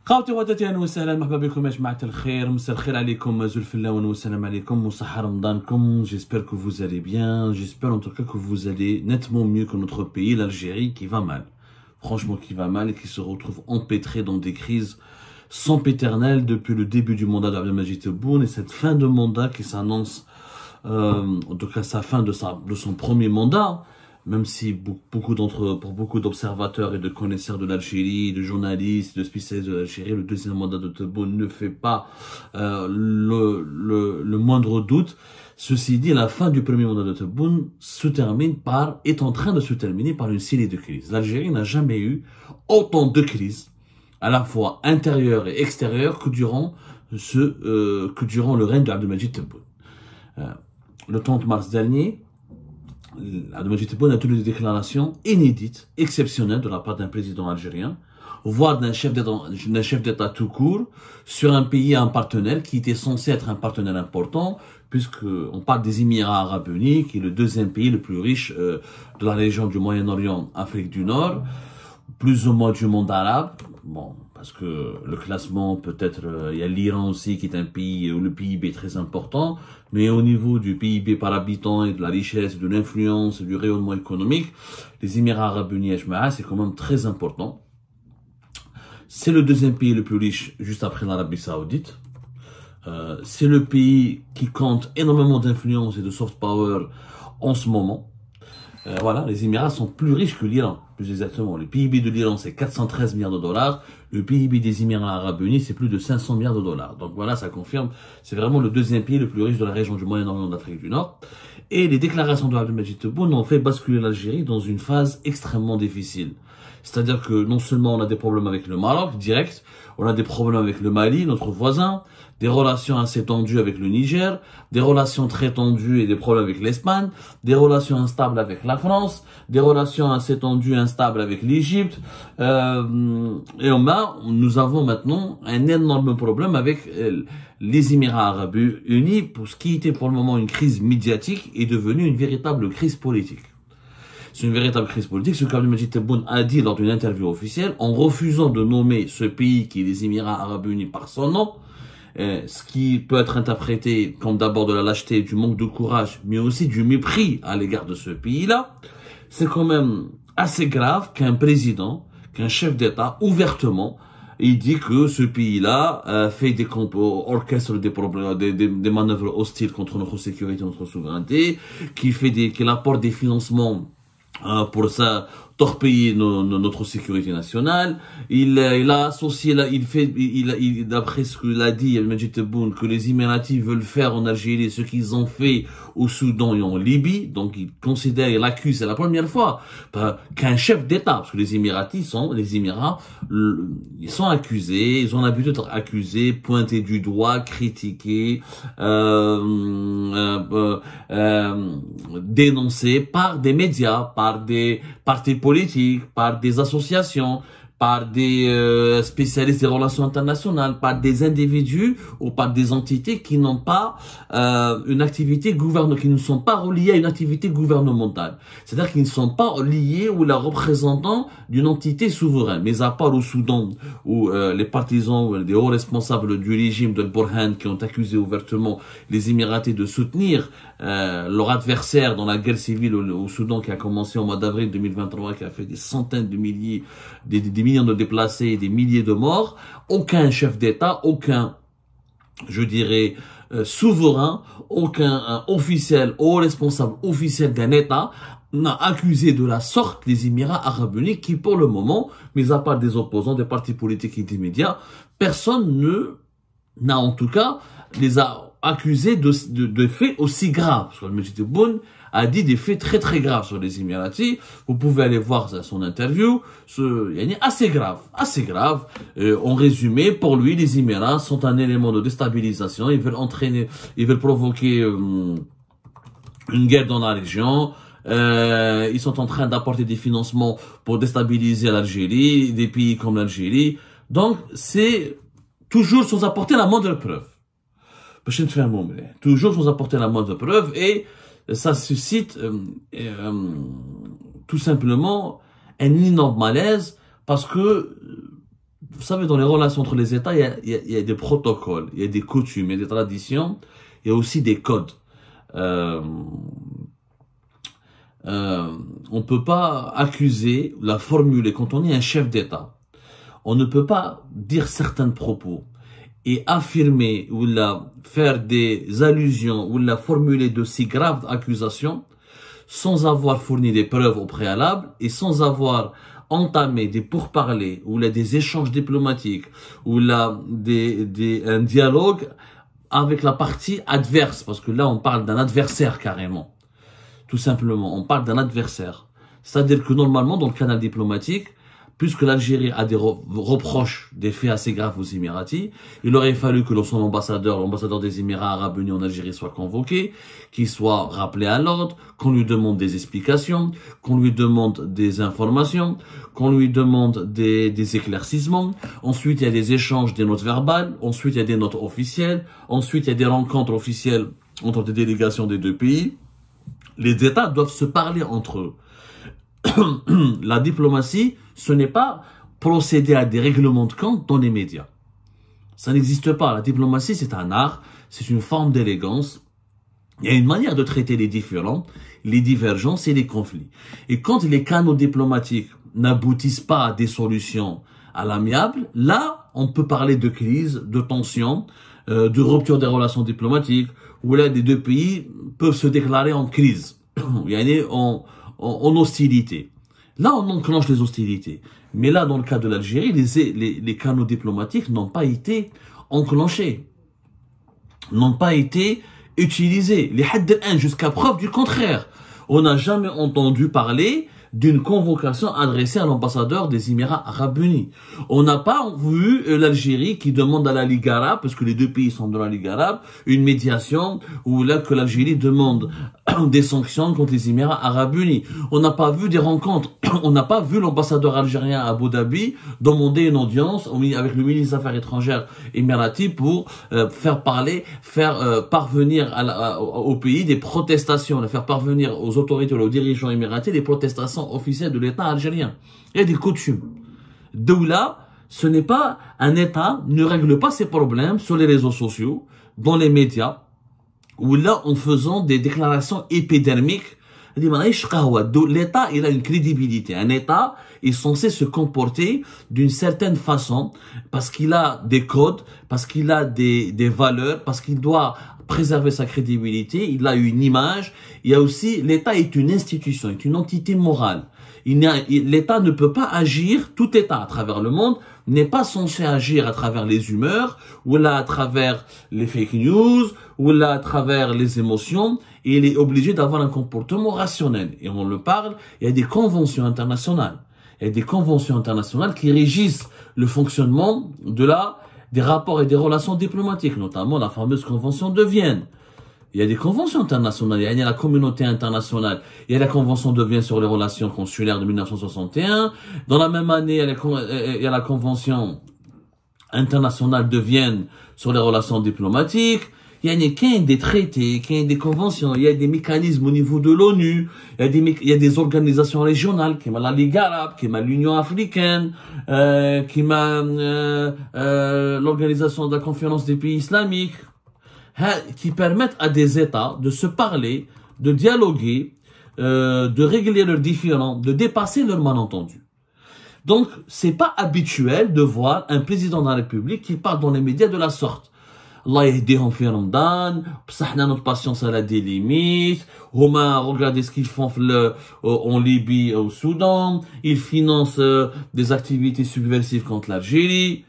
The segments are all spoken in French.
خوتي وخواتاتي اهلا وسهلا مرحبا بكم يا جماعه الخير. مساء الخير عليكم زول فلاون والسلام عليكم وصحة رمضانكم. J'espère que vous allez bien, j'espère en tout cas que vous allez nettement mieux que notre pays, l'Algérie, qui va mal. Franchement qui va mal et qui se retrouve empêtré dans des crises sempiternelles depuis le début du mandat d'Abdelmadjid Tebboune et cette fin de mandat qui s'annonce, en tout cas sa fin de son premier mandat. Même si pour beaucoup d'observateurs et de connaisseurs de l'Algérie, de journalistes, de spécialistes de l'Algérie, le deuxième mandat de Tebboune ne fait pas le moindre doute. Ceci dit, la fin du premier mandat de Tebboune est en train de se terminer par une série de crises. L'Algérie n'a jamais eu autant de crises, à la fois intérieures et extérieures, que durant le règne d'Abdelmadjid Tebboune. Le 30 mars dernier, Abdelmadjid Tebboune a tenu des déclarations inédites, exceptionnelles de la part d'un président algérien, voire d'un chef d'État tout court, sur un pays, un partenaire qui était censé être un partenaire important, puisqu'on parle des Émirats Arabes Unis, qui est le deuxième pays le plus riche de la région du Moyen-Orient, Afrique du Nord, plus ou moins du monde arabe. Bon, parce que le classement, peut-être, il y a l'Iran aussi, qui est un pays où le PIB est très important, mais au niveau du PIB par habitant et de la richesse, de l'influence et du rayonnement économique, les Émirats Arabes Unis, c'est quand même très important. C'est le deuxième pays le plus riche, juste après l'Arabie Saoudite. C'est le pays qui compte énormément d'influence et de soft power en ce moment. Voilà, les Émirats sont plus riches que l'Iran, plus exactement. Le PIB de l'Iran, c'est 413 milliards de dollars. Le PIB des Émirats Arabes Unis, c'est plus de 500 milliards de dollars. Donc voilà, ça confirme, c'est vraiment le deuxième pays le plus riche de la région du Moyen-Orient d'Afrique du Nord. Et les déclarations de Abdelmadjid Tebboune ont fait basculer l'Algérie dans une phase extrêmement difficile. C'est-à-dire que non seulement on a des problèmes avec le Maroc, direct, on a des problèmes avec le Mali, notre voisin, des relations assez tendues avec le Niger, des relations très tendues et des problèmes avec l'Espagne, des relations instables avec la France, des relations assez tendues et instables avec l'Égypte. Et nous avons maintenant un énorme problème avec les Émirats Arabes Unis, pour ce qui était pour le moment une crise médiatique est devenue une véritable crise politique. C'est une véritable crise politique, ce qu'Abdelmadjid Tebboune a dit lors d'une interview officielle, en refusant de nommer ce pays qui est les Émirats Arabes Unis par son nom, ce qui peut être interprété comme d'abord de la lâcheté, du manque de courage, mais aussi du mépris à l'égard de ce pays-là. C'est quand même assez grave qu'un président, qu'un chef d'État, ouvertement, il dit que ce pays-là orchestre des manœuvres hostiles contre notre sécurité, notre souveraineté, qu'il apporte des financements pour ça, torpiller notre sécurité nationale. Il a associé, d'après ce que l'a dit Abdelmadjid Tebboune, que les Émiratis veulent faire en Algérie ce qu'ils ont fait au Soudan et en Libye. Donc il considère, il accuse, c'est la première fois qu'un chef d'État, parce que les Émirats, ils sont accusés, ils ont l'habitude d'être accusés, pointés du doigt, critiqués, dénoncés par des médias, par des partis politiques, par des associations, par des spécialistes des relations internationales, par des individus ou par des entités qui n'ont pas qui ne sont pas reliés à une activité gouvernementale. C'est-à-dire qu'ils ne sont pas liés ou la représentant d'une entité souveraine. Mais à part au Soudan, où les partisans ou des hauts responsables du régime de Burhan qui ont accusé ouvertement les Émiratis de soutenir leur adversaire dans la guerre civile au Soudan qui a commencé au mois d'avril 2023, qui a fait des centaines de milliers, des millions de déplacés et des milliers de morts, aucun chef d'État, aucun, je dirais, souverain, aucun officiel, haut responsable officiel d'un État n'a accusé de la sorte les Émirats Arabes Unis qui, pour le moment, mis à part des opposants, des partis politiques et des médias, personne n'a en tout cas les a accusés de faits aussi graves. Parce que Abdelmadjid Tebboune a dit des faits très très graves sur les Émiratis. Vous pouvez aller voir son interview. Assez grave, assez grave. En résumé, pour lui, les Émirats sont un élément de déstabilisation. Ils veulent provoquer une guerre dans la région. Ils sont en train d'apporter des financements pour déstabiliser l'Algérie, des pays comme l'Algérie. Donc, c'est toujours sans apporter la moindre preuve. Toujours sans apporter la moindre preuve, et ça suscite tout simplement un énorme malaise, parce que vous savez, dans les relations entre les États, il y a des protocoles, il y a des coutumes, il y a des traditions, il y a aussi des codes. On peut pas accuser, la formuler quand on est un chef d'État. On ne peut pas dire certains propos et affirmer ou faire des allusions ou formuler de si graves accusations sans avoir fourni des preuves au préalable et sans avoir entamé des pourparlers ou des échanges diplomatiques ou un dialogue avec la partie adverse, parce que là on parle d'un adversaire carrément. Tout simplement, on parle d'un adversaire. C'est-à-dire que normalement, dans le canal diplomatique, puisque l'Algérie a des reproches, des faits assez graves aux Émiratis, il aurait fallu que son l'ambassadeur des Émirats Arabes Unis en Algérie soit convoqué, qu'il soit rappelé à l'ordre, qu'on lui demande des explications, qu'on lui demande des informations, qu'on lui demande des éclaircissements. Ensuite, il y a des échanges des notes verbales. Ensuite, il y a des notes officielles. Ensuite, il y a des rencontres officielles entre des délégations des deux pays. Les États doivent se parler entre eux. La diplomatie, ce n'est pas procéder à des règlements de compte dans les médias. Ça n'existe pas. La diplomatie, c'est un art, c'est une forme d'élégance. Il y a une manière de traiter les différends, les divergences et les conflits. Et quand les canaux diplomatiques n'aboutissent pas à des solutions à l'amiable, là, on peut parler de crise, de tension, de rupture des relations diplomatiques, où là, les deux pays peuvent se déclarer en crise, en hostilité. Là, on enclenche les hostilités. Mais là, dans le cas de l'Algérie, les canaux diplomatiques n'ont pas été enclenchés, n'ont pas été utilisés. Les hadd al-an, jusqu'à preuve du contraire. On n'a jamais entendu parler d'une convocation adressée à l'ambassadeur des Émirats Arabes Unis. On n'a pas vu l'Algérie qui demande à la Ligue arabe, parce que les deux pays sont dans la Ligue arabe, une médiation où là que l'Algérie demande des sanctions contre les Émirats Arabes Unis. On n'a pas vu des rencontres. On n'a pas vu l'ambassadeur algérien à Abu Dhabi demander une audience avec le ministre des Affaires étrangères émirati pour faire parvenir au pays des protestations, faire parvenir aux autorités, aux dirigeants émiratis des protestations officielles de l'État algérien. Il y a des coutumes. Doula, ce n'est pas un État, ne règle pas ses problèmes sur les réseaux sociaux, dans les médias, ou là en faisant des déclarations épidermiques. L'État, il a une crédibilité. Un État est censé se comporter d'une certaine façon parce qu'il a des codes, parce qu'il a des valeurs, parce qu'il doit préserver sa crédibilité. Il a une image. Il y a aussi, l'État est une institution, est une entité morale. L'État ne peut pas agir, tout État à travers le monde n'est pas censé agir à travers les humeurs, ou là à travers les fake news, ou là à travers les émotions. Et il est obligé d'avoir un comportement rationnel. Et on le parle, il y a des conventions internationales. Il y a des conventions internationales qui régissent le fonctionnement des rapports et des relations diplomatiques, notamment la fameuse convention de Vienne. Il y a des conventions internationales, il y a la communauté internationale, il y a la convention de Vienne sur les relations consulaires de 1961. Dans la même année, il y a la convention internationale de Vienne sur les relations diplomatiques. Il y a des traités, il y a des conventions, il y a des mécanismes au niveau de l'ONU, il y a des organisations régionales, qui la Ligue arabe, qui l'Union africaine, qui l'organisation de la conférence des pays islamiques, qui permettent à des États de se parler, de dialoguer, de régler leurs différends, de dépasser leurs malentendus. Donc, c'est pas habituel de voir un président de la République qui parle dans les médias de la sorte. Allah yahdihum fi Ramadan, notre patience elle a des limites, regardez ce qu'ils font en Libye, au Soudan, ils financent des activités subversives contre l'Algérie.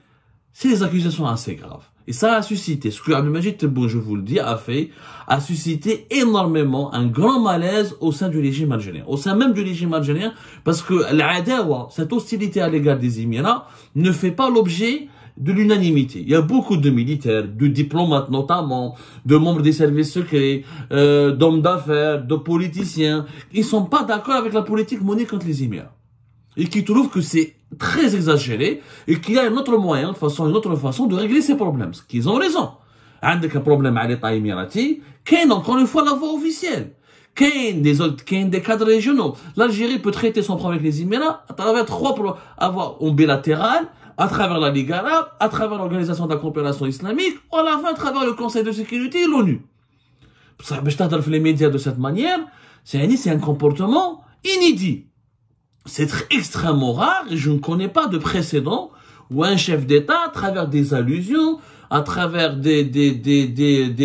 C'est des accusations assez graves. Et ça a suscité, ce que Abdelmajid Tebboune, je vous le dis, a suscité énormément un grand malaise au sein du régime algérien. Au sein même du régime algérien, parce que l'adawa, cette hostilité à l'égard des Émirats, ne fait pas l'objet de l'unanimité. Il y a beaucoup de militaires, de diplomates notamment, de membres des services secrets, d'hommes d'affaires, de politiciens, qui ne sont pas d'accord avec la politique menée contre les Émirats. Et qui trouvent que c'est très exagéré et qu'il y a un autre moyen, une autre façon de régler ces problèmes. Ce qu'ils ont raison. Avec un problème à l'État émirati, qu'il y a encore une fois la voie officielle. Qu'il y a des cadres régionaux. L'Algérie peut traiter son problème avec les Émirats à travers avoir en bilatéral, à travers la Ligue arabe, à travers l'Organisation de la coopération islamique, ou à la fin à travers le Conseil de sécurité et l'ONU. Les médias de cette manière, c'est un comportement inédit. C'est extrêmement rare et je ne connais pas de précédent où un chef d'État, à travers des allusions, à travers des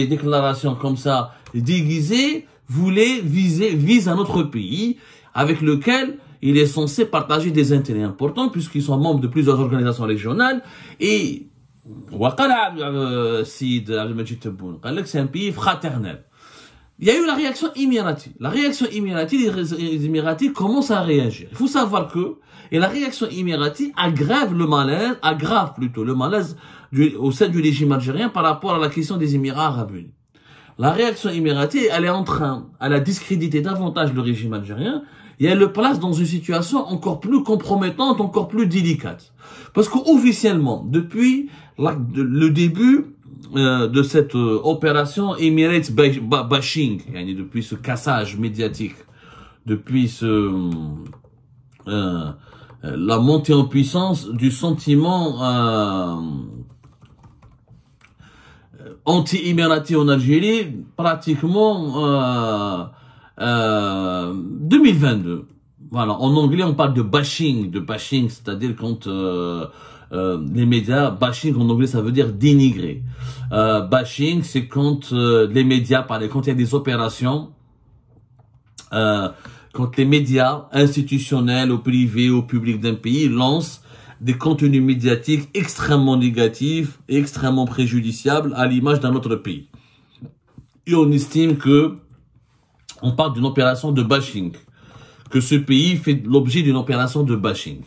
déclarations comme ça déguisées, vise un autre pays avec lequel il est censé partager des intérêts importants puisqu'ils sont membres de plusieurs organisations régionales et c'est un pays fraternel. Il y a eu la réaction émiratie. La réaction émiratie, les Émiratis commencent à réagir. Il faut savoir que, et la réaction émiratie aggrave le malaise au sein du régime algérien par rapport à la question des Émirats arabes unis. La réaction émiratie, elle a discrédité davantage le régime algérien et elle le place dans une situation encore plus compromettante, encore plus délicate. Parce qu'officiellement, depuis le début de cette opération Emirates bashing, depuis ce cassage médiatique, depuis la montée en puissance du sentiment anti-émirati en Algérie, pratiquement 2022. Voilà, en anglais on parle de bashing, c'est-à-dire quand les médias, bashing en anglais ça veut dire dénigrer. Bashing c'est quand les médias, quand il y a des opérations, quand les médias institutionnels, ou privés, ou publics d'un pays lancent des contenus médiatiques extrêmement négatifs et extrêmement préjudiciables à l'image d'un autre pays. Et on estime que on parle d'une opération de bashing, que ce pays fait l'objet d'une opération de bashing.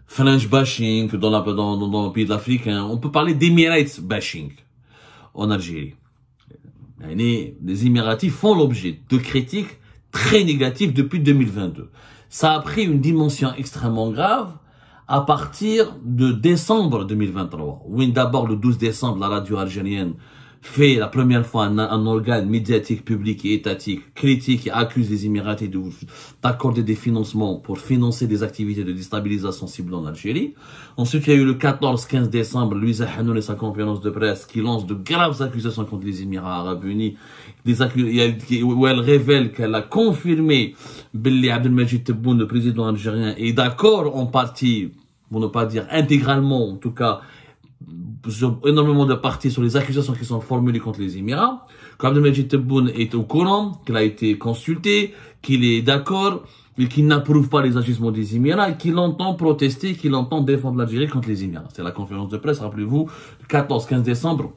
French bashing dans le pays de l'Afrique, on peut parler d'Emirates bashing en Algérie. Les Émiratis font l'objet de critiques très négatives depuis 2022. Ça a pris une dimension extrêmement grave à partir de décembre 2023. Oui, d'abord le 12 décembre, la radio algérienne fait la première fois un organe médiatique, public et étatique critique et accuse les Émiratis d'accorder des financements pour financer des activités de déstabilisation ciblée en Algérie. Ensuite, il y a eu le 14-15 décembre, Louisa Hanoun et sa conférence de presse qui lance de graves accusations contre les Émirats arabes unis, où elle révèle qu'elle a confirmé Belli Abdelmajid Tebboune, le président algérien, est d'accord en partie, pour ne pas dire intégralement, en tout cas, sur énormément de parties sur les accusations qui sont formulées contre les Émirats, qu'Abdelmajid Tebboune est au courant, qu'il a été consulté, qu'il est d'accord, et qu'il n'approuve pas les agissements des Émirats, et qu'il entend protester, qu'il entend défendre l'Algérie contre les Émirats. C'est la conférence de presse, rappelez-vous, le 14-15 décembre,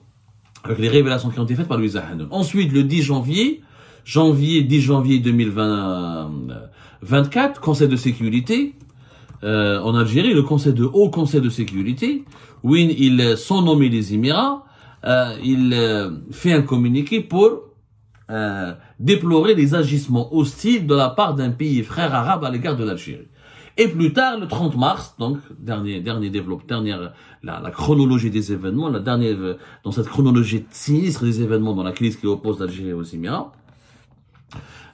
avec les révélations qui ont été faites par Louisa Hanoun. Ensuite, le 10 janvier 2024, Conseil de sécurité, en Algérie, le Haut Conseil de sécurité, où il sont nommés les Émirats, il fait un communiqué pour déplorer les agissements hostiles de la part d'un pays frère arabe à l'égard de l'Algérie. Et plus tard, le 30 mars, donc la chronologie des événements, dans cette chronologie sinistre des événements dans la crise qui oppose l'Algérie aux Émirats,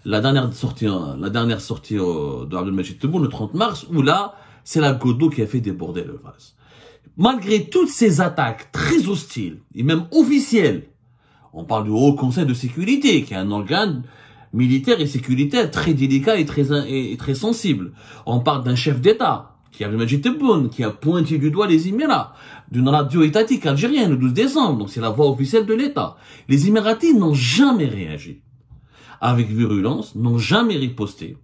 la dernière sortie de Abdelmajid Tebboune, le 30 mars, où là, c'est la goutte d'eau qui a fait déborder le vase. Malgré toutes ces attaques très hostiles, et même officielles, on parle du Haut Conseil de sécurité, qui est un organe militaire et sécuritaire très délicat et très sensible. On parle d'un chef d'État, qui est Abdelmajid Tebboune, qui a pointé du doigt les Émirats, d'une radio étatique algérienne le 12 décembre, donc c'est la voix officielle de l'État. Les Émiratis n'ont jamais réagi avec virulence, n'ont jamais riposté,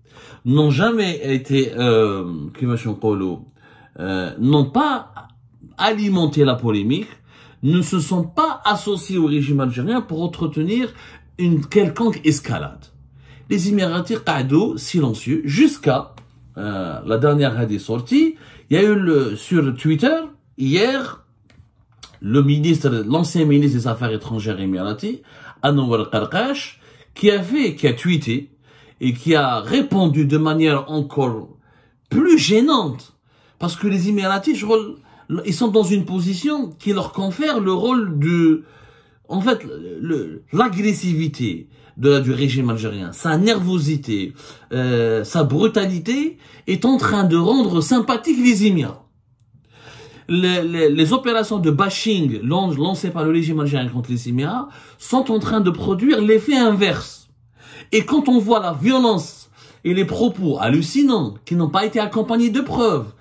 n'ont jamais été, n'ont pas alimenté la polémique, ne se sont pas associés au régime algérien pour entretenir une quelconque escalade. Les Émiratis qa'dou silencieux jusqu'à la dernière des sorties. Il y a eu sur Twitter hier l'ancien ministre des Affaires étrangères émirati, Anouar Qarqash, qui a tweeté et qui a répondu de manière encore plus gênante, parce que les Émiratis, ils sont dans une position qui leur confère le rôle de, en fait, l'agressivité, du régime algérien, sa nervosité, sa brutalité est en train de rendre sympathiques les Émirats. Les opérations de bashing lancées par le régime algérien contre les Émirats sont en train de produire l'effet inverse. Et quand on voit la violence et les propos hallucinants qui n'ont pas été accompagnés de preuves,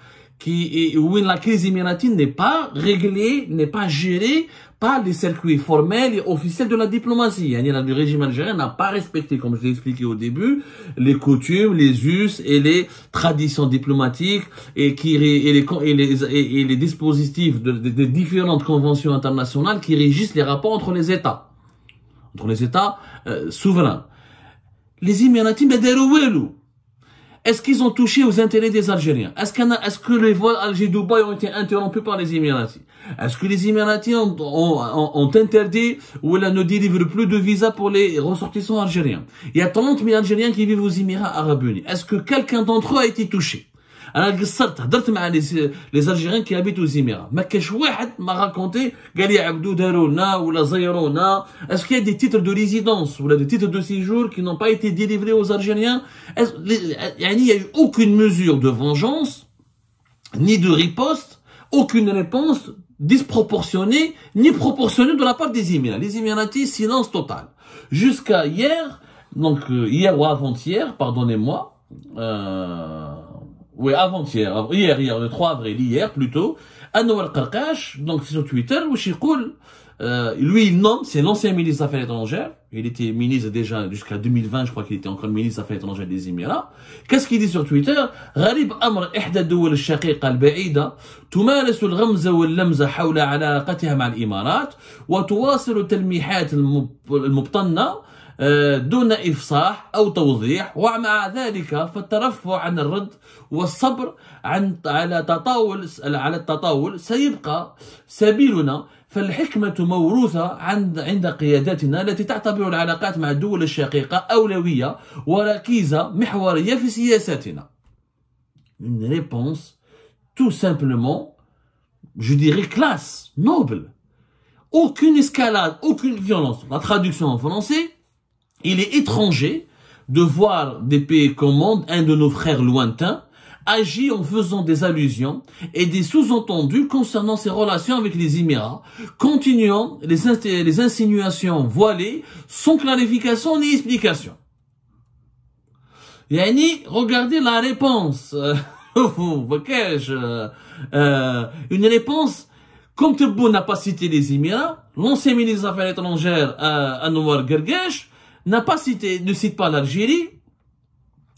où la crise émiratine n'est pas réglée, n'est pas gérée par les circuits formels et officiels de la diplomatie. Le régime algérien n'a pas respecté, comme je l'ai expliqué au début, les coutumes, les us et les traditions diplomatiques et les dispositifs des différentes conventions internationales qui régissent les rapports entre les États souverains. Les Émiratis, est-ce qu'ils ont touché aux intérêts des Algériens? Est-ce que les vols Alger-Dubaï ont été interrompus par les Émiratis? Est-ce que les Émiratis ont interdit ou ne délivrent plus de visa pour les ressortissants algériens? Il y a 30 000 Algériens qui vivent aux Émirats Arabes Unis. Est-ce que quelqu'un d'entre eux a été touché? Les Algériens qui habitent aux Émirats. Mais qu'est-ce que m'a raconté? Est-ce qu'il y a des titres de résidence ou des titres de séjour qui n'ont pas été délivrés aux Algériens? Il n'y a eu aucune mesure de vengeance, ni de riposte, aucune réponse disproportionnée, ni proportionnée de la part des Émirats. Les Émiratis, silence total. Jusqu'à hier, donc hier ou avant-hier, pardonnez-moi, oui, avant-hier, hier, le 3 avril, hier plutôt, Anouar Qarqash, donc c'est sur Twitter, lui il nomme, c'est l'ancien ministre des Affaires étrangères, il était ministre déjà jusqu'à 2020, je crois qu'il était encore ministre des Affaires étrangères des Émirats. Qu'est-ce qu'il dit sur Twitter? غريب أمر إحدى الدول الشقيقة البعيدة تمارس الغمز واللمز حول علاقتها مع الإمارات وتواصل التلميحات المبطنة دون إفصاح أو توضيح، ومع ذلك فالترفع عن الرد والصبر على التطاول سيبقى سبيلنا، فالحكمة موروثة عند قياداتنا التي تعتبر العلاقات مع الدول الشقيقة أولوية وركيزة محورية في سياساتنا. Une réponse tout simplement, je dirais classe, noble. Aucune escalade, aucune violence. La traduction en français, il est étranger de voir des pays comme monde, un de nos frères lointains, agir en faisant des allusions et des sous-entendus concernant ses relations avec les Émirats, continuant les insinuations voilées sans clarification ni explication. Yani, regardez la réponse. Une réponse, comme Tebboune n'a pas cité les Émirats, l'ancien ministre des Affaires étrangères, Anouar Qarqash, ne cite pas l'Algérie.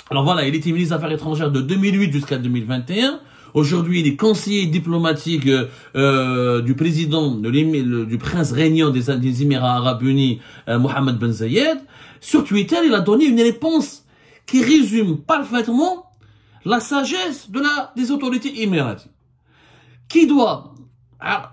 Alors voilà, il était ministre des Affaires étrangères de 2008 jusqu'à 2021. Aujourd'hui, il est conseiller diplomatique du président, du prince régnant des Émirats Arabes Unis, Mohammed Ben Zayed. Sur Twitter, il a donné une réponse qui résume parfaitement la sagesse des autorités émiraties.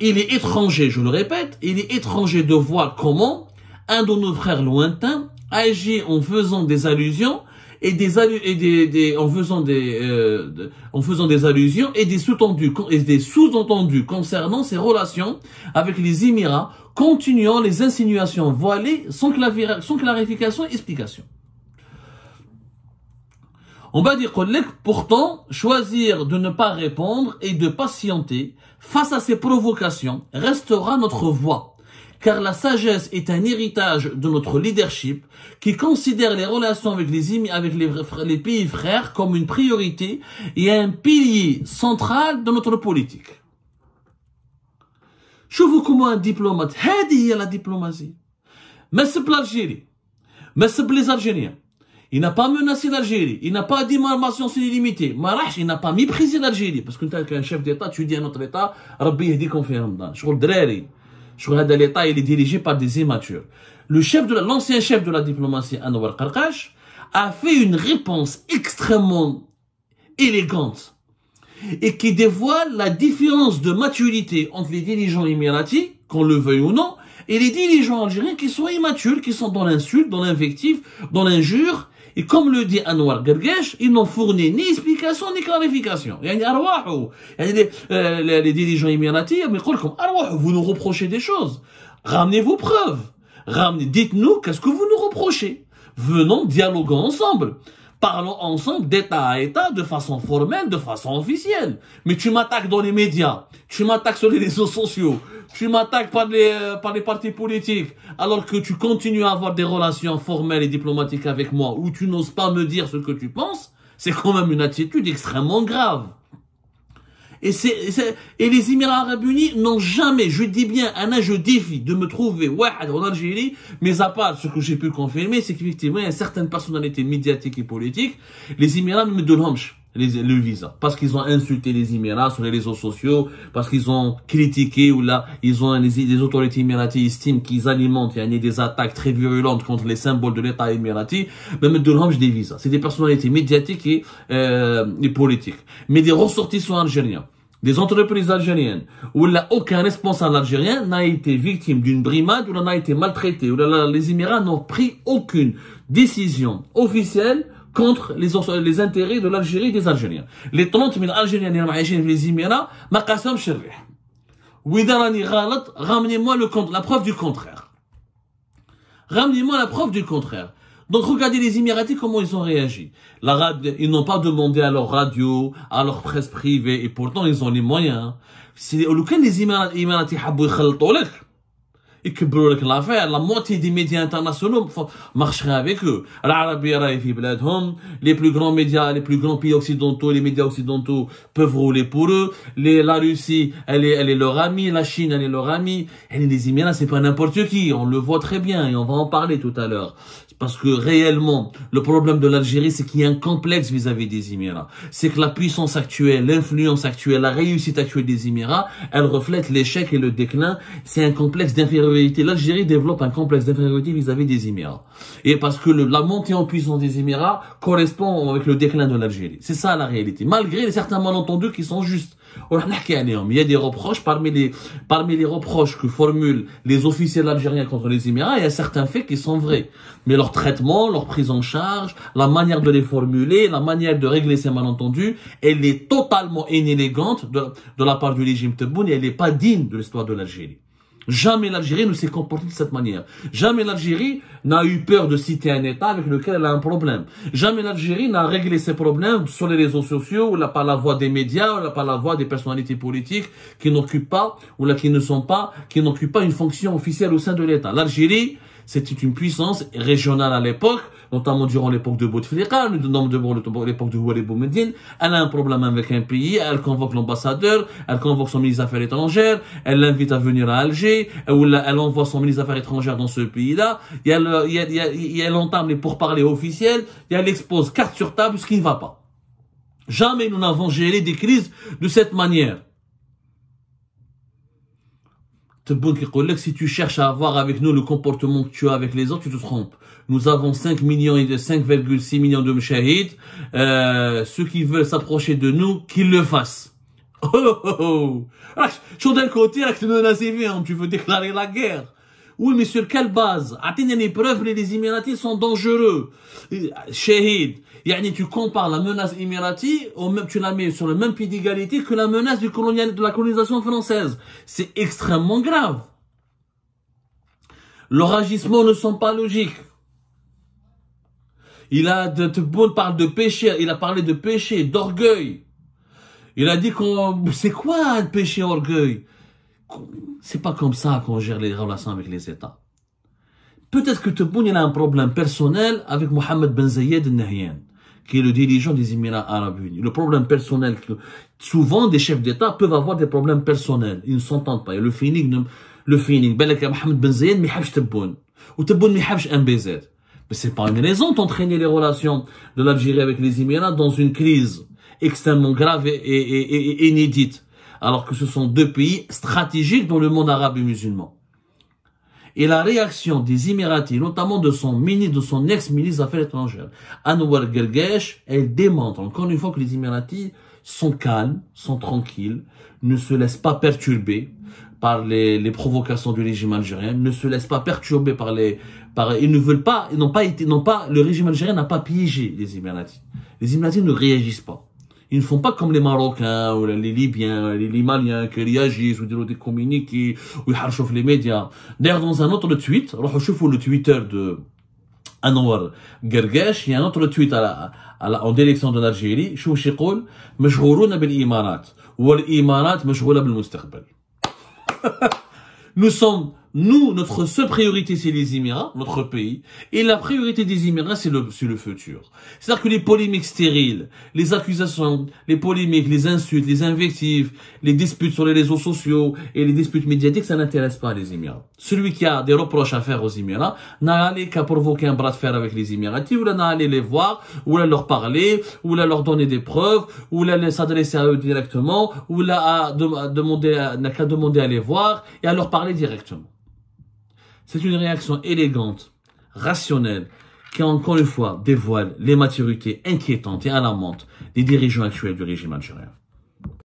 Il est étranger, je le répète, il est étranger de voir comment un de nos frères lointains agit en faisant des allusions en faisant des allusions et des sous-entendus concernant ses relations avec les Émirats, continuant les insinuations voilées sans clarification et explication. On va dire collègue, pourtant, choisir de ne pas répondre et de patienter face à ces provocations restera notre voie. Car la sagesse est un héritage de notre leadership qui considère les relations avec les pays frères comme une priorité et un pilier central de notre politique. شوفوا comment un diplomate, هذه هي la diplomatie. ما سب l'Algérie, ما سب les Algériens. Il n'a pas menacé l'Algérie, il n'a pas dit marmation illimitée, il n'a pas méprisé l'Algérie, parce que quand un chef d'État, tu dis à notre État, Rabbi yahdikum fi Ramadan. شغل دراري. L'État, il est dirigé par des immatures. L'ancien chef de la diplomatie, Anouar Qarqash, a fait une réponse extrêmement élégante et qui dévoile la différence de maturité entre les dirigeants émiratis, qu'on le veuille ou non, et les dirigeants algériens qui sont immatures, qui sont dans l'insulte, dans l'invective, dans l'injure. Et comme le dit Anouar Qarqash, ils n'ont fourni ni explication ni clarification. Les dirigeants émiratis, vous nous reprochez des choses. Ramenez vos preuves. Dites-nous qu'est-ce que vous nous reprochez. Venons, dialoguons ensemble. Parlons ensemble d'État à État, de façon formelle, de façon officielle. Mais tu m'attaques dans les médias, tu m'attaques sur les réseaux sociaux, tu m'attaques par les partis politiques, alors que tu continues à avoir des relations formelles et diplomatiques avec moi, où tu n'oses pas me dire ce que tu penses, c'est quand même une attitude extrêmement grave. Et les Émirats Arabes Unis n'ont jamais, je dis bien, je défie de me trouver en Algérie, mais à part ce que j'ai pu confirmer, c'est qu'effectivement, il y a certaines personnalités médiatiques et politiques, les Émirats ne me donnent le visa, parce qu'ils ont insulté les Émirats sur les réseaux sociaux, parce qu'ils ont critiqué, ou là, les autorités émiraties estiment qu'ils alimentent, il y a des attaques très virulentes contre les symboles de l'État émirati, mais me donnent des visas. C'est des personnalités médiatiques et politiques. Mais des ressortissants algériens, des entreprises algériennes, où là, aucun responsable algérien n'a été victime d'une brimade, ou n'a été maltraité, où là, les Émirats n'ont pris aucune décision officielle contre les intérêts de l'Algérie et des Algériens. Les 30 000 Algériens qui sont dans les Émirats, ma qassam sherrih. Ramenez-moi la preuve du contraire. Ramenez-moi la preuve du contraire. Donc regardez les Émiratis comment ils ont réagi. Ils n'ont pas demandé à leur radio, à leur presse privée, et pourtant ils ont les moyens. Si les Émiratis et que la moitié des médias internationaux marcheraient avec eux. Les plus grands médias, les plus grands pays occidentaux, les médias occidentaux peuvent rouler pour eux. La Russie, elle est leur amie. La Chine, elle est leur amie. Et les Émirats, c'est pas n'importe qui. On le voit très bien et on va en parler tout à l'heure. Parce que réellement, le problème de l'Algérie, c'est qu'il y a un complexe vis-à-vis des Émirats. C'est que la puissance actuelle, l'influence actuelle, la réussite actuelle des Émirats, elle reflète l'échec et le déclin. C'est un complexe d'infériorité. L'Algérie développe un complexe d'infériorité vis-à-vis des Émirats. Et parce que la montée en puissance des Émirats correspond avec le déclin de l'Algérie. C'est ça la réalité. Malgré certains malentendus qui sont justes. Il y a des reproches parmi les reproches que formulent les officiels algériens contre les Émirats. Il y a certains faits qui sont vrais. Mais leur traitement, leur prise en charge, la manière de les formuler, la manière de régler ces malentendus, elle est totalement inélégante de la part du régime Tebboune et elle n'est pas digne de l'histoire de l'Algérie. Jamais l'Algérie ne s'est comportée de cette manière. Jamais l'Algérie n'a eu peur de citer un État avec lequel elle a un problème. Jamais l'Algérie n'a réglé ses problèmes sur les réseaux sociaux, ou là par la voix des médias, ou là par la voix des personnalités politiques qui n'occupent pas, ou là qui n'occupent pas une fonction officielle au sein de l'État. L'Algérie, c'était une puissance régionale à l'époque, notamment durant l'époque de Bouteflika, l'époque de Houari Boumediene. Elle a un problème avec un pays, elle convoque l'ambassadeur, elle convoque son ministre des Affaires étrangères, elle l'invite à venir à Alger, elle envoie son ministre des Affaires étrangères dans ce pays-là, elle entame les pourparlers officiels, et elle expose carte sur table ce qui ne va pas. Jamais nous n'avons géré des crises de cette manière. Si tu cherches à avoir avec nous le comportement que tu as avec les autres, tu te trompes. Nous avons 5,6 millions de mshahid. Ceux qui veulent s'approcher de nous, qu'ils le fassent. Oh. D'un côté, tu veux déclarer la guerre. Oui, mais sur quelle base? Atteignez les preuves, les Émiratis sont dangereux. Shahid. Tu compares la menace émirati, tu la mets sur le même pied d'égalité que la menace de la colonisation française. C'est extrêmement grave. Leurs agissements ne sont pas logiques. Tebboune parle de péché, il a parlé de péché, d'orgueil. Il a dit c'est quoi un péché orgueil? C'est pas comme ça qu'on gère les relations avec les États. Peut-être que Tebboune il a un problème personnel avec Mohamed Ben Zayed al-Nahyan, qui est le dirigeant des Émirats Arabes Unis. Le problème personnel, souvent des chefs d'État peuvent avoir des problèmes personnels. Ils ne s'entendent pas. Et le feeling, Mohamed Ben Zayed ne pas Tebboune. Ou Tebboune ne pas MBZ. Mais c'est pas une raison d'entraîner les relations de l'Algérie avec les Émirats dans une crise extrêmement grave et inédite. Alors que ce sont deux pays stratégiques dans le monde arabe et musulman. Et la réaction des Émiratis, notamment de son ex-ministre des Affaires étrangères, Anwar Gergesh, elle démontre encore une fois que les Émiratis sont calmes, sont tranquilles, ne se laissent pas perturber par les provocations du régime algérien, ne se laissent pas perturber le régime algérien n'a pas piégé les Émiratis. Les Émiratis ne réagissent pas. Ils ne font pas comme les Marocains, ou les Libyens, les Maliens, qui réagissent, ou des communiqués, ou ils harchouffent les médias. D'ailleurs, dans un autre tweet, le Twitter de Anwar Gergesh, il y a un autre tweet en direction de l'Algérie, شو يقول مشغولون بالإمارات والإمارات مشغولة بالمستقبل. Nous, notre seule priorité, c'est les Émirats, notre pays, et la priorité des Émirats, c'est le futur. C'est-à-dire que les polémiques stériles, les accusations, les polémiques, les insultes, les invectives, les disputes sur les réseaux sociaux et les disputes médiatiques, ça n'intéresse pas les Émirats. Celui qui a des reproches à faire aux Émirats n'a allé qu'à provoquer un bras de fer avec les Émiratis, ou là n'a allé les voir, ou là leur parler, ou là leur donner des preuves, ou là s'adresser à eux directement, ou là n'a qu'à demander à les voir et à leur parler directement. C'est une réaction élégante, rationnelle, qui encore une fois dévoile les maturités inquiétantes et alarmantes des dirigeants actuels du régime algérien.